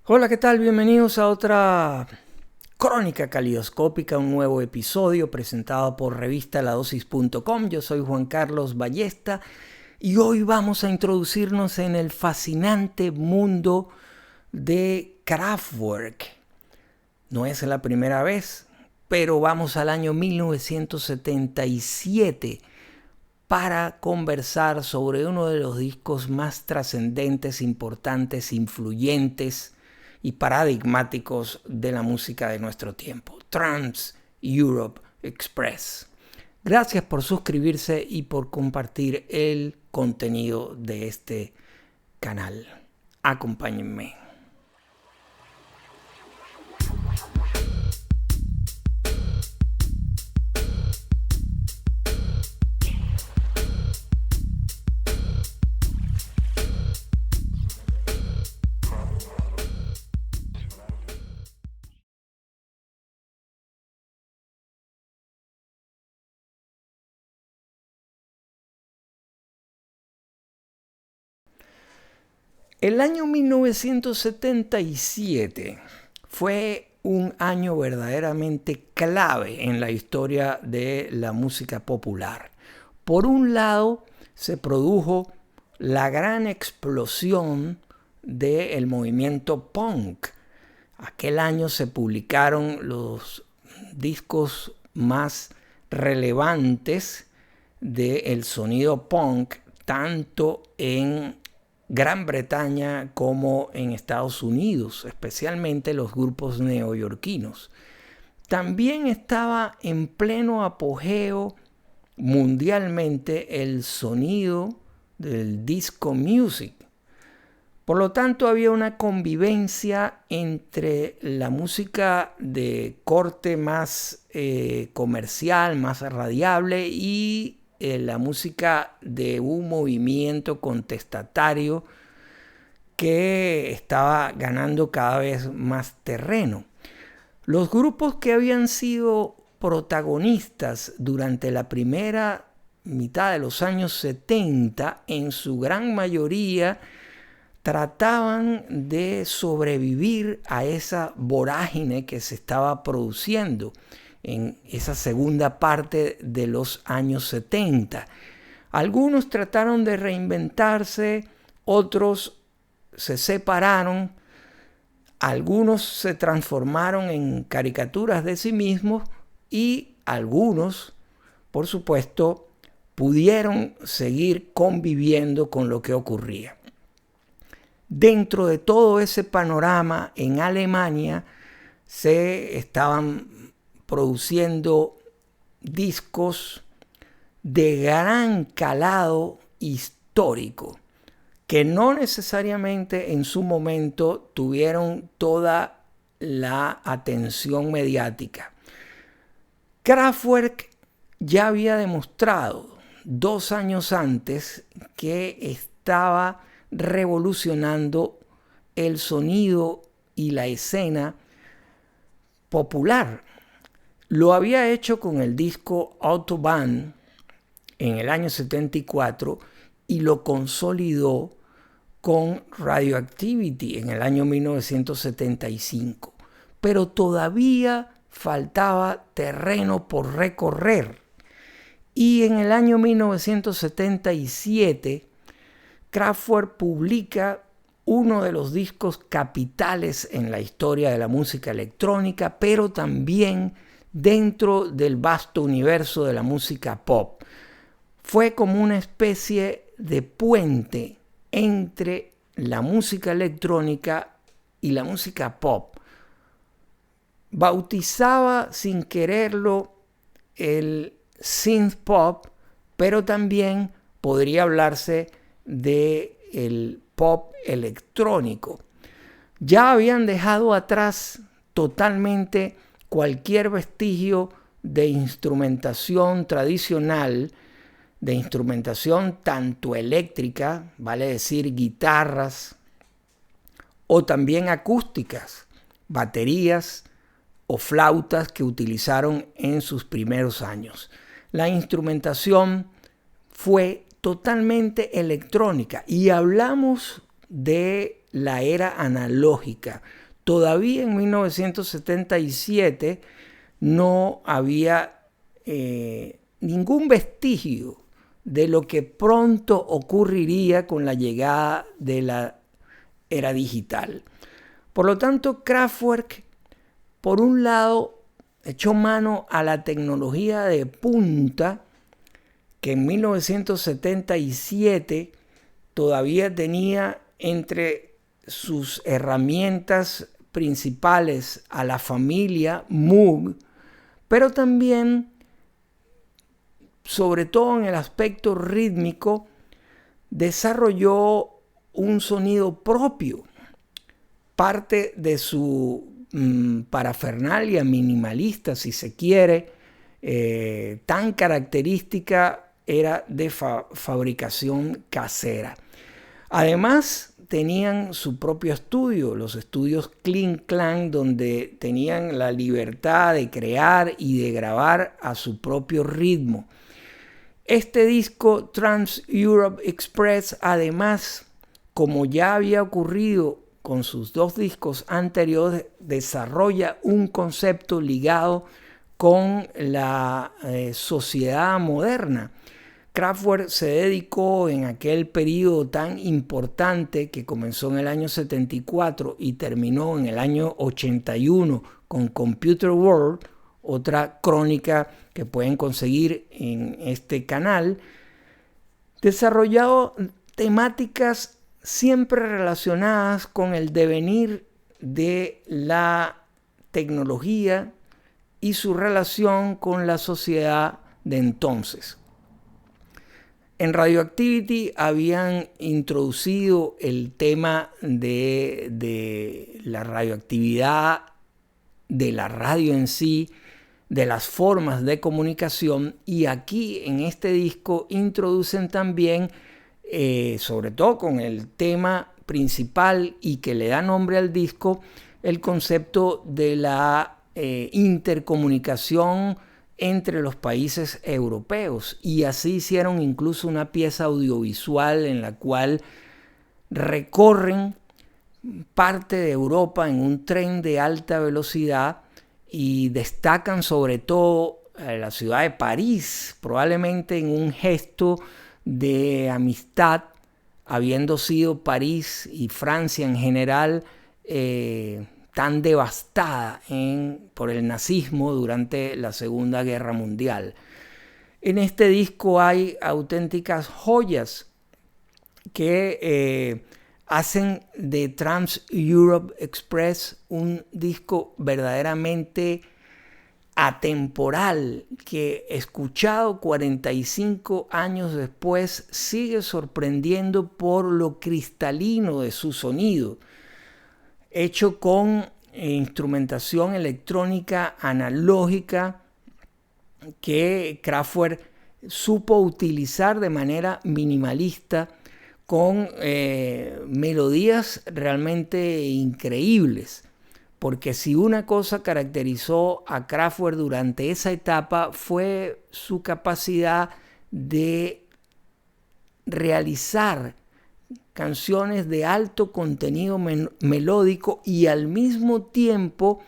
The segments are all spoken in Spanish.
Hola, ¿qué tal? Bienvenidos a otra crónica caleidoscópica, un nuevo episodio presentado por revistaladosis.com. Yo soy Juan Carlos Ballesta y hoy vamos a introducirnos en el fascinante mundo de Kraftwerk. No es la primera vez, pero vamos al año 1977 para conversar sobre uno de los discos más trascendentes, importantes, influyentes y paradigmáticos de la música de nuestro tiempo, Trans-Europe Express. Gracias por suscribirse y por compartir el contenido de este canal. Acompáñenme. El año 1977 fue un año verdaderamente clave en la historia de la música popular. Por un lado, se produjo la gran explosión del movimiento punk. Aquel año se publicaron los discos más relevantes del sonido punk, tanto en Gran Bretaña como en Estados Unidos, especialmente los grupos neoyorquinos. También estaba en pleno apogeo mundialmente el sonido del disco music. Por lo tanto, había una convivencia entre la música de corte más comercial, más radiable, y la música de un movimiento contestatario que estaba ganando cada vez más terreno. Los grupos que habían sido protagonistas durante la primera mitad de los años 70, en su gran mayoría, trataban de sobrevivir a esa vorágine que se estaba produciendo en esa segunda parte de los años 70. Algunos trataron de reinventarse, otros se separaron, algunos se transformaron en caricaturas de sí mismos y algunos, por supuesto, pudieron seguir conviviendo con lo que ocurría. Dentro de todo ese panorama, en Alemania se estaban produciendo discos de gran calado histórico, que no necesariamente en su momento tuvieron toda la atención mediática. Kraftwerk ya había demostrado 2 años antes que estaba revolucionando el sonido y la escena popular. Lo había hecho con el disco Autobahn en el año 74 y lo consolidó con Radioactivity en el año 1975. Pero todavía faltaba terreno por recorrer. Y en el año 1977, Kraftwerk publica uno de los discos capitales en la historia de la música electrónica, pero también dentro del vasto universo de la música pop. Fue como una especie de puente entre la música electrónica y la música pop. Bautizaba sin quererlo el synth pop, pero también podría hablarse del pop electrónico. Ya habían dejado atrás totalmente cualquier vestigio de instrumentación tradicional, de instrumentación tanto eléctrica, vale decir guitarras, o también acústicas, baterías o flautas que utilizaron en sus primeros años. La instrumentación fue totalmente electrónica y hablamos de la era analógica. Todavía en 1977 no había ningún vestigio de lo que pronto ocurriría con la llegada de la era digital. Por lo tanto, Kraftwerk, por un lado, echó mano a la tecnología de punta que en 1977 todavía tenía entre sus herramientas principales a la familia Moog, pero también, sobre todo en el aspecto rítmico, desarrolló un sonido propio. Parte de su parafernalia minimalista, si se quiere, tan característica, era de fabricación casera. Además, tenían su propio estudio, los estudios Kling Klang, donde tenían la libertad de crear y de grabar a su propio ritmo. Este disco Trans Europe Express, además, como ya había ocurrido con sus dos discos anteriores, desarrolla un concepto ligado con la sociedad moderna. Kraftwerk se dedicó en aquel periodo tan importante que comenzó en el año 74 y terminó en el año 81 con Computer World, otra crónica que pueden conseguir en este canal, desarrollado temáticas siempre relacionadas con el devenir de la tecnología y su relación con la sociedad de entonces. En Radioactivity habían introducido el tema de la radioactividad, de la radio en sí, de las formas de comunicación, y aquí en este disco introducen también, sobre todo con el tema principal y que le da nombre al disco, el concepto de la intercomunicación entre los países europeos, y así hicieron incluso una pieza audiovisual en la cual recorren parte de Europa en un tren de alta velocidad y destacan sobre todo la ciudad de París, probablemente en un gesto de amistad, habiendo sido París y Francia en general tan devastada por el nazismo durante la Segunda Guerra Mundial. En este disco hay auténticas joyas que hacen de Trans Europe Express un disco verdaderamente atemporal, que escuchado 45 años después sigue sorprendiendo por lo cristalino de su sonido, hecho con instrumentación electrónica analógica que Kraftwerk supo utilizar de manera minimalista, con melodías realmente increíbles. Porque si una cosa caracterizó a Kraftwerk durante esa etapa fue su capacidad de realizar canciones de alto contenido melódico y al mismo tiempo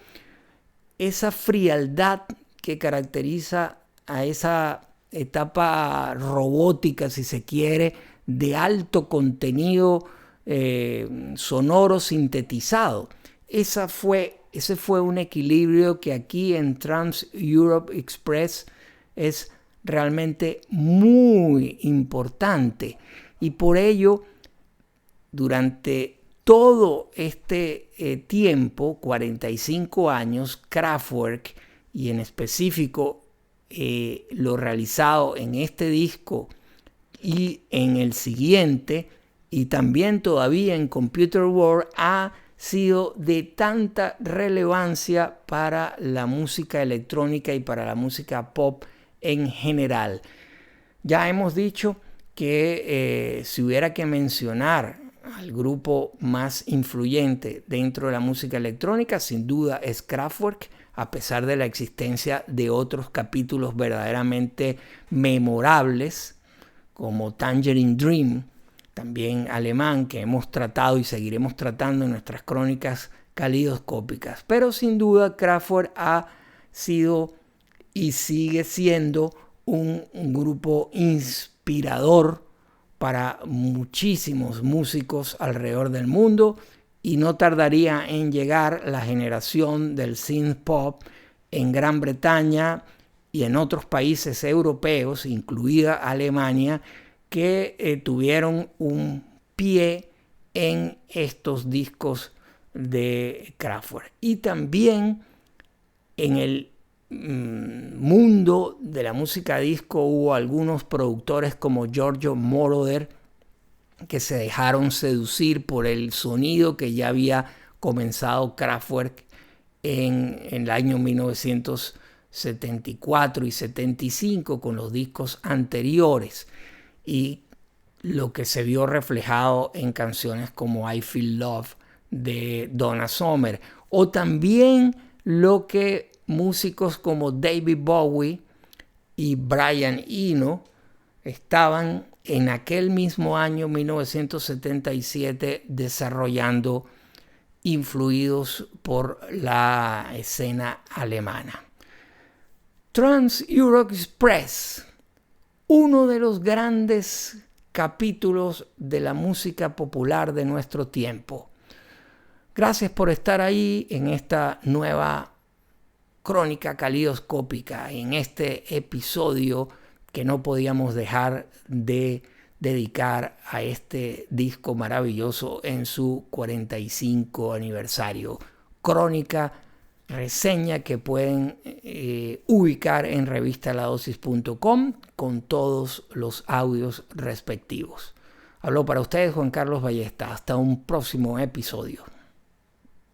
esa frialdad que caracteriza a esa etapa robótica, si se quiere, de alto contenido sonoro sintetizado. Ese fue un equilibrio que aquí en Trans Europe Express es realmente muy importante, y por ello durante todo este tiempo, 45 años, Kraftwerk, y en específico lo realizado en este disco y en el siguiente, y también todavía en Computer World, ha sido de tanta relevancia para la música electrónica y para la música pop en general. Ya hemos dicho que si hubiera que mencionar al grupo más influyente dentro de la música electrónica, sin duda es Kraftwerk, a pesar de la existencia de otros capítulos verdaderamente memorables, como Tangerine Dream, también alemán, que hemos tratado y seguiremos tratando en nuestras crónicas calidoscópicas. Pero sin duda Kraftwerk ha sido y sigue siendo un grupo inspirador para muchísimos músicos alrededor del mundo, y no tardaría en llegar la generación del synth pop en Gran Bretaña y en otros países europeos, incluida Alemania, que tuvieron un pie en estos discos de Kraftwerk. Y también en el mundo de la música disco hubo algunos productores como Giorgio Moroder que se dejaron seducir por el sonido que ya había comenzado Kraftwerk en el año 1974 y 75 con los discos anteriores, y lo que se vio reflejado en canciones como I Feel Love de Donna Summer, o también lo que músicos como David Bowie y Brian Eno estaban en aquel mismo año 1977 desarrollando, influidos por la escena alemana. Trans-Europe Express, uno de los grandes capítulos de la música popular de nuestro tiempo. Gracias por estar ahí en esta nueva crónica calidoscópica, en este episodio que no podíamos dejar de dedicar a este disco maravilloso en su 45 aniversario. Crónica, reseña que pueden ubicar en revistaladosis.com con todos los audios respectivos. Habló para ustedes Juan Carlos Ballesta. Hasta un próximo episodio.